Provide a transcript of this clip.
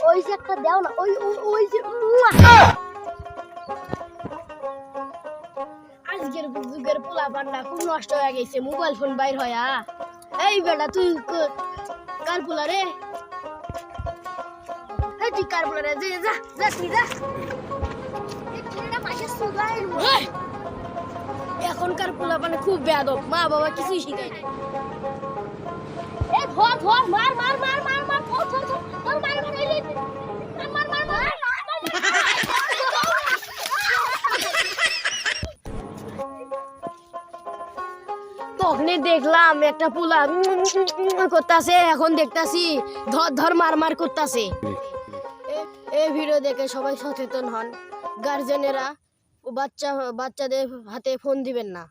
ওই যে একটা দাও না, ওই ওই ওই যে আজকের যুগের পোলা পান্ডা খুব নষ্ট হয়ে গেছে, মোবাইল ফোন বাইর হয়া। এই বেটা তুই কার পোলা রে? এই তুই কার পোলা রে? যা যা তুই যা। এখনকার পোলা মানে খুব বেয়াদব, মা বাবা কিছুই শিখায় নাই। এই ধর ধর মার মার মার মার মার ধর ধর ধর ধর মার মার এই মার মার মার তখনই দেখলাম একটা পোলা করতেছে, এখন দেখতাছি ধর ধর মার মার করতেছে। এই ভিডিও দেখে সবাই সচেতন হন, গার্জেনেরা বাচ্চাদের হাতে ফোন দিবেন না।